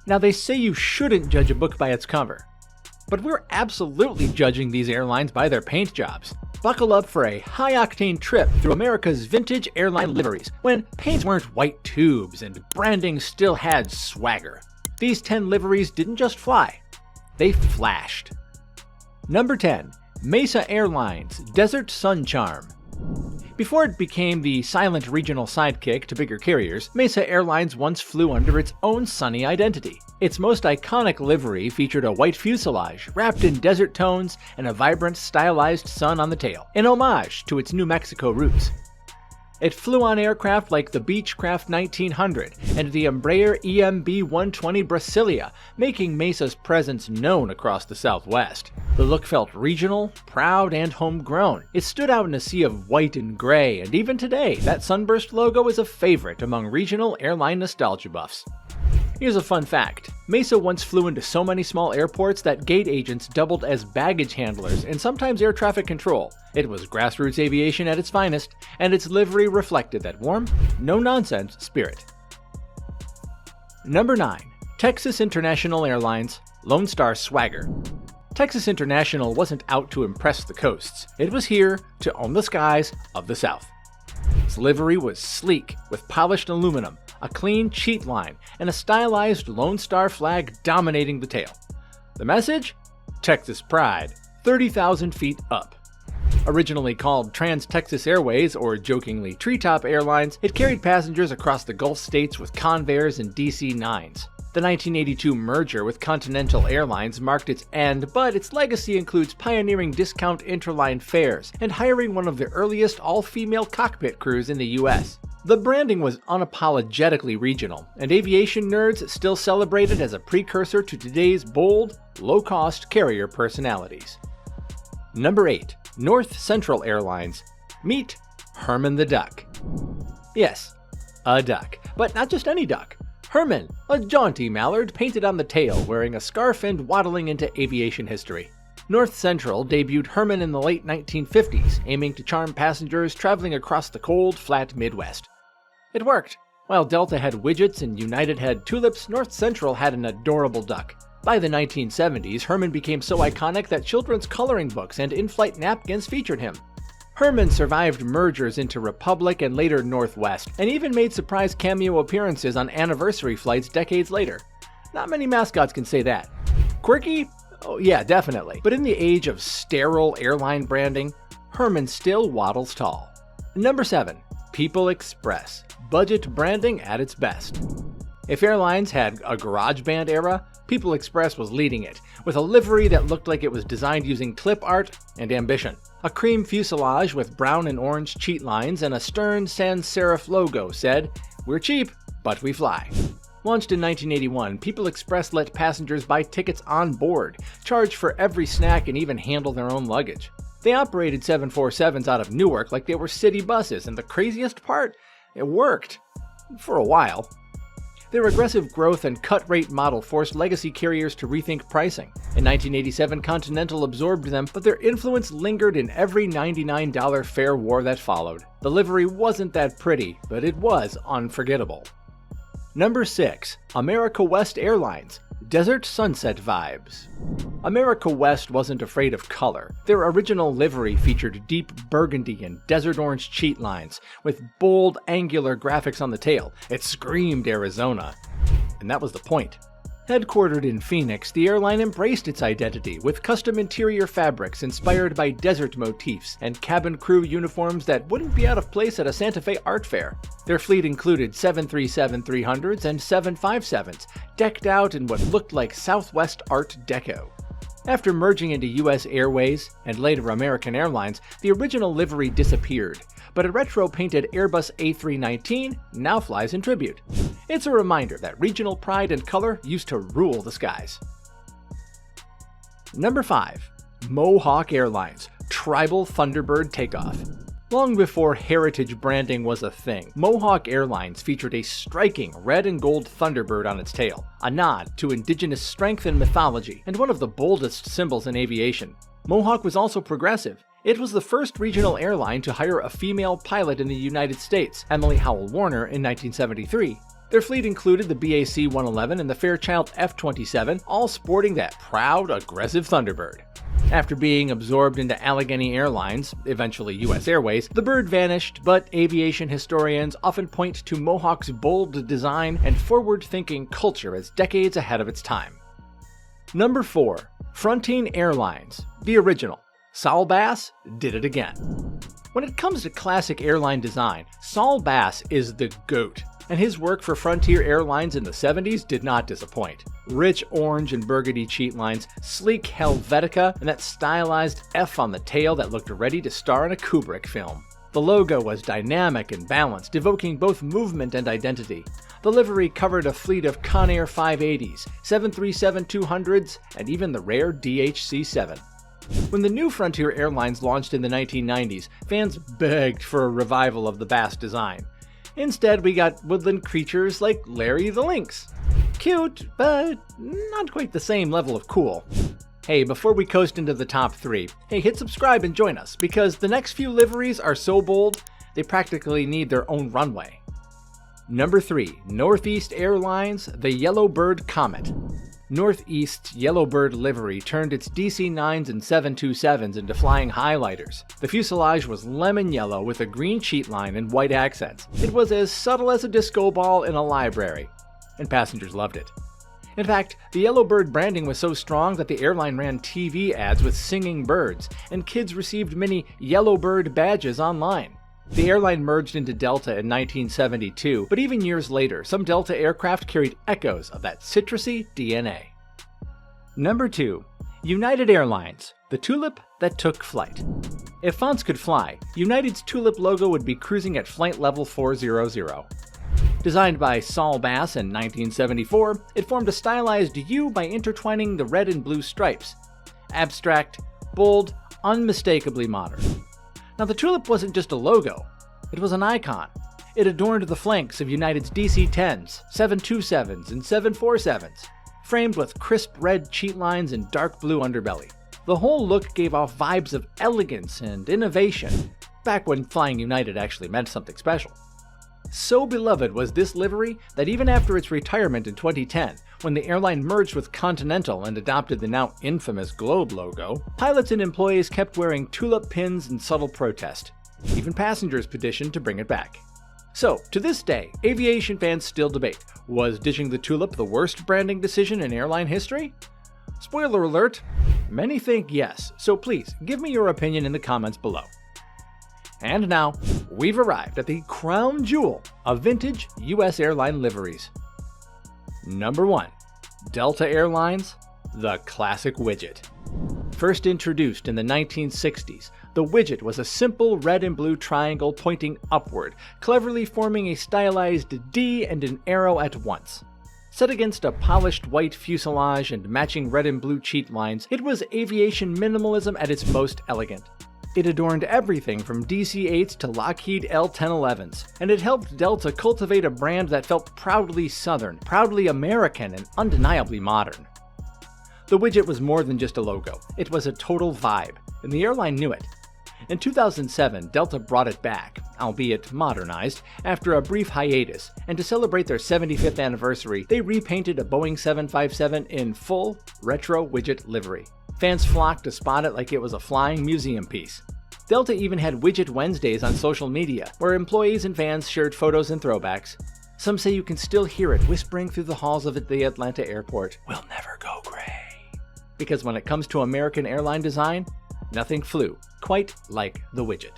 Now they say you shouldn't judge a book by its cover, but we're absolutely judging these airlines by their paint jobs. Buckle up for a high-octane trip through America's vintage airline liveries, when paints weren't white tubes and branding still had swagger. These 10 liveries didn't just fly, they flashed. Number 10. Mesa Airlines Desert Sun Charm. Before it became the silent regional sidekick to bigger carriers, Mesa Airlines once flew under its own sunny identity. Its most iconic livery featured a white fuselage wrapped in desert tones and a vibrant, stylized sun on the tail, an homage to its New Mexico roots. It flew on aircraft like the Beechcraft 1900 and the Embraer EMB 120 Brasilia, making Mesa's presence known across the Southwest. The look felt regional, proud, and homegrown. It stood out in a sea of white and gray, and even today, that sunburst logo is a favorite among regional airline nostalgia buffs. Here's a fun fact. Mesa once flew into so many small airports that gate agents doubled as baggage handlers and sometimes air traffic control. It was grassroots aviation at its finest, and its livery reflected that warm, no-nonsense spirit. Number 9. Texas International Airlines Lone Star Swagger. Texas International wasn't out to impress the coasts. It was here to own the skies of the South. Its livery was sleek, with polished aluminum, a clean cheat line, and a stylized Lone Star flag dominating the tail. The message? Texas pride, 30,000 feet up. Originally called Trans-Texas Airways, or jokingly Treetop Airlines, it carried passengers across the Gulf states with Convairs and DC-9s. The 1982 merger with Continental Airlines marked its end, but its legacy includes pioneering discount interline fares and hiring one of the earliest all-female cockpit crews in the US. The branding was unapologetically regional, and aviation nerds still celebrate it as a precursor to today's bold, low-cost carrier personalities. Number 8. North Central Airlines. Meet Herman the Duck. Yes, a duck, but not just any duck. Herman, a jaunty mallard painted on the tail, wearing a scarf and waddling into aviation history. North Central debuted Herman in the late 1950s, aiming to charm passengers traveling across the cold, flat Midwest. It worked. While Delta had widgets and United had tulips, North Central had an adorable duck. By the 1970s, Herman became so iconic that children's coloring books and in-flight napkins featured him. Herman survived mergers into Republic and later Northwest, and even made surprise cameo appearances on anniversary flights decades later. Not many mascots can say that. Quirky? Oh yeah, definitely. But in the age of sterile airline branding, Herman still waddles tall. Number 7. People Express. Budget branding at its best. If airlines had a garage band era, People Express was leading it, with a livery that looked like it was designed using clip art and ambition. A cream fuselage with brown and orange cheat lines and a stern sans serif logo said, "We're cheap, but we fly." Launched in 1981, People Express let passengers buy tickets on board, charge for every snack, and even handle their own luggage. They operated 747s out of Newark like they were city buses, and the craziest part? It worked. For a while. Their aggressive growth and cut-rate model forced legacy carriers to rethink pricing. In 1987, Continental absorbed them, but their influence lingered in every $99 fare war that followed. The livery wasn't that pretty, but it was unforgettable. Number 6. America West Airlines. Desert Sunset Vibes. America West wasn't afraid of color. Their original livery featured deep burgundy and desert orange cheat lines, with bold, angular graphics on the tail. It screamed Arizona. And that was the point. Headquartered in Phoenix, the airline embraced its identity with custom interior fabrics inspired by desert motifs and cabin crew uniforms that wouldn't be out of place at a Santa Fe art fair. Their fleet included 737-300s and 757s, decked out in what looked like Southwest Art Deco. After merging into US Airways and later American Airlines, the original livery disappeared, but a retro-painted Airbus A319 now flies in tribute. It's a reminder that regional pride and color used to rule the skies. Number 5. Mohawk Airlines Tribal Thunderbird Takeoff. Long before heritage branding was a thing, Mohawk Airlines featured a striking red and gold Thunderbird on its tail, a nod to indigenous strength and mythology, and one of the boldest symbols in aviation. Mohawk was also progressive. It was the first regional airline to hire a female pilot in the United States, Emily Howell Warner, in 1973. Their fleet included the BAC-111 and the Fairchild F-27, all sporting that proud, aggressive Thunderbird. After being absorbed into Allegheny Airlines, eventually US Airways, the bird vanished, but aviation historians often point to Mohawk's bold design and forward-thinking culture as decades ahead of its time. Number 4. Frontier Airlines, the original. Saul Bass did it again. When it comes to classic airline design, Saul Bass is the GOAT, and his work for Frontier Airlines in the 70s did not disappoint. Rich orange and burgundy cheat lines, sleek 𝐬𝐻𝐫𝐞𝐿, and that stylized F on the tail that looked ready to star in a Kubrick film. The logo was dynamic and balanced, evoking both movement and identity. The livery covered a fleet of Conair 580s, 737-200s, and even the rare DHC-7. When the new Frontier Airlines launched in the 1990s, fans begged for a revival of the Bass design. Instead, we got woodland creatures like Larry the Lynx. Cute, but not quite the same level of cool. Hey, before we coast into the top 3, hey, hit subscribe and join us, because the next few liveries are so bold, they practically need their own runway. Number 3. Northeast Airlines, the Yellowbird Comet. Northeast's Yellowbird livery turned its DC-9s and 727s into flying highlighters. The fuselage was lemon yellow with a green cheat line and white accents. It was as subtle as a disco ball in a library, and passengers loved it. In fact, the Yellowbird branding was so strong that the airline ran TV ads with singing birds, and kids received mini Yellowbird badges online. The airline merged into Delta in 1972, but even years later, some Delta aircraft carried echoes of that citrusy DNA. Number 2. United Airlines, the tulip that took flight. If fonts could fly, United's tulip logo would be cruising at flight level 400. Designed by Saul Bass in 1974, it formed a stylized U by intertwining the red and blue stripes. Abstract, bold, unmistakably modern. Now, the tulip wasn't just a logo, it was an icon. It adorned the flanks of United's DC-10s, 727s, and 747s, framed with crisp red cheat lines and dark blue underbelly. The whole look gave off vibes of elegance and innovation, back when flying United actually meant something special. So beloved was this livery that even after its retirement in 2010, when the airline merged with Continental and adopted the now infamous Globe logo, pilots and employees kept wearing tulip pins in subtle protest. Even passengers petitioned to bring it back. So, to this day, aviation fans still debate, was ditching the tulip the worst branding decision in airline history? Spoiler alert, many think yes, so please give me your opinion in the comments below. And now, we've arrived at the crown jewel of vintage US airline liveries. Number 1. Delta Airlines, the classic widget. First introduced in the 1960s, the widget was a simple red and blue triangle pointing upward, cleverly forming a stylized D and an arrow at once. Set against a polished white fuselage and matching red and blue cheat lines, it was aviation minimalism at its most elegant. It adorned everything from DC-8s to Lockheed L-1011s, and it helped Delta cultivate a brand that felt proudly Southern, proudly American, and undeniably modern. The widget was more than just a logo, it was a total vibe, and the airline knew it. In 2007, Delta brought it back, albeit modernized, after a brief hiatus, and to celebrate their 75th anniversary, they repainted a Boeing 757 in full, retro widget livery. Fans flocked to spot it like it was a flying museum piece. Delta even had Widget Wednesdays on social media, where employees and fans shared photos and throwbacks. Some say you can still hear it whispering through the halls of the Atlanta airport, "We'll never go gray." Because when it comes to American airline design, nothing flew quite like the widget.